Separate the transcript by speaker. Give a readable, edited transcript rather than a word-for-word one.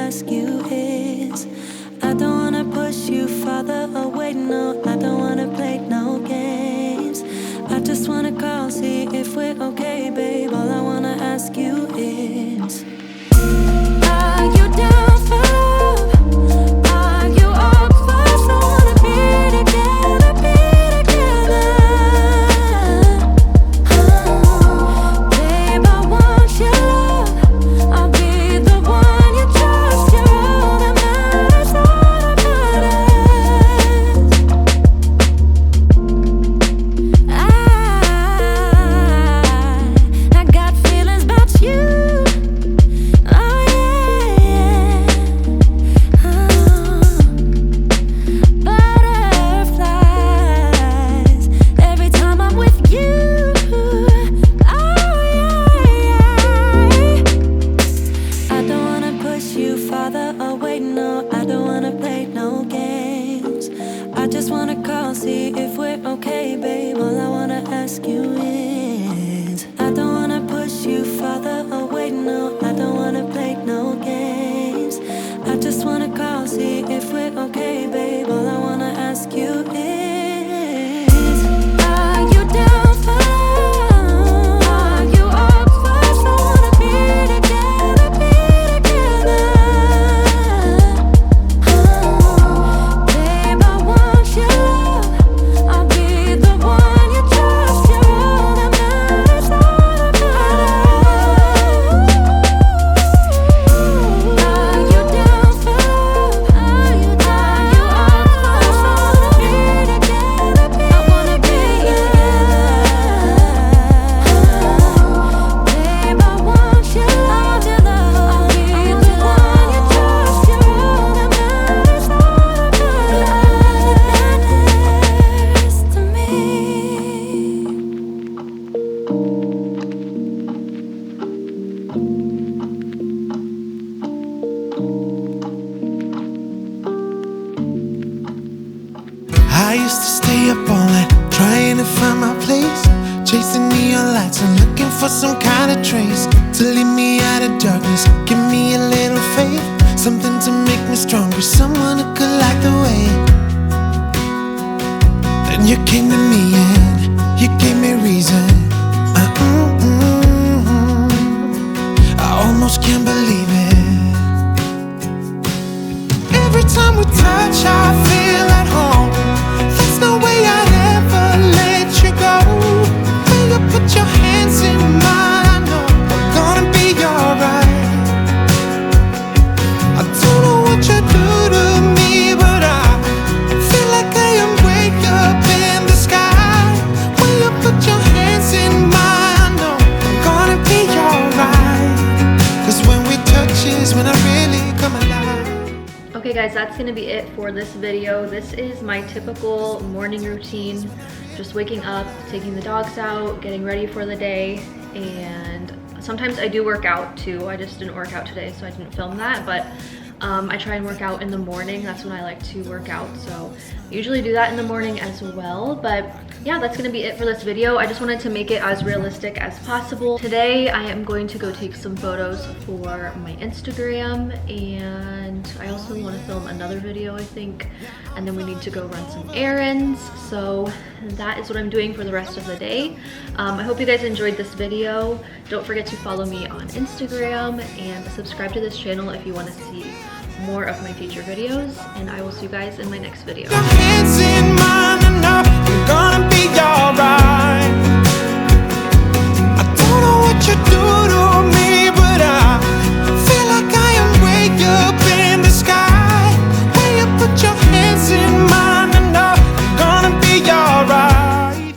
Speaker 1: ask you is, I don't wanna push you farther away, no, I don't wanna play no games. I just wanna call, see if we're okay, babe. All I wanna ask you is, are you down for love? Are you up for us? I wanna be together, be together. Babe, I want your love. I'll be the one you trust. You're all that matters, all that matters. I got feelings about you. Oh yeah, butterflies every time I'm with you. Oh yeah, I don't wanna push you farther away, no, I don't wanna play no games. I just wanna call, see if we're okay, babe. All I wanna ask you is, I don't wanna push you farther away, no, I don't wanna play no games. I just wanna call, see if we're okay, babe. All I wanna ask you is, are you down for love? Are you up for us? I wanna be together, be together. Babe, I want your love. I'll be the one you trust. You're all that matters, all that matters. Are you down for love? Are you up for us? I wanna be together, I wanna be together. Babe, I want your love, your love. I'll be the one you trust. You're all that matters, all that matters to me.
Speaker 2: I used to stay up all night trying to find my place, chasing neon lights and looking for some kind of trace to lead me out of darkness. Give me a little faith, something to make me stronger, someone who could light the way. Then you came to me and you gave me reason. I almost can't believe it. Every time we touch, I feel at home. There's no way I'd ever let you go. When you put your hands in mine, I know I'm gonna be alright. I don't know what you do to me, but I feel like I am way up in the sky. When you put your hands in mine, I know I'm gonna be alright. 'Cause when we touch is when I really come alive.
Speaker 3: Okay guys, that's gonna be it for this video. This is my typical morning routine. Just waking up, taking the dogs out, getting ready for the day, and sometimes I do work out too. I just didn't work out today, so I didn't film that, but I try and work out in the morning. That's when I like to work out, so I usually do that in the morning as well. But yeah, that's gonna be it for this video. I just wanted to make it as realistic as possible. Today I am going to go take some photos for my Instagram, and I also want to film another video, I think, and then we need to go run some errands. So that is what I'm doing for the rest of the day. I hope you guys enjoyed this video. Don't forget to follow me on Instagram and subscribe to this channel if you want to see more of my future videos, and I will see you guys in my next video.
Speaker 2: Your hands in mine, I know I'm gonna be alright.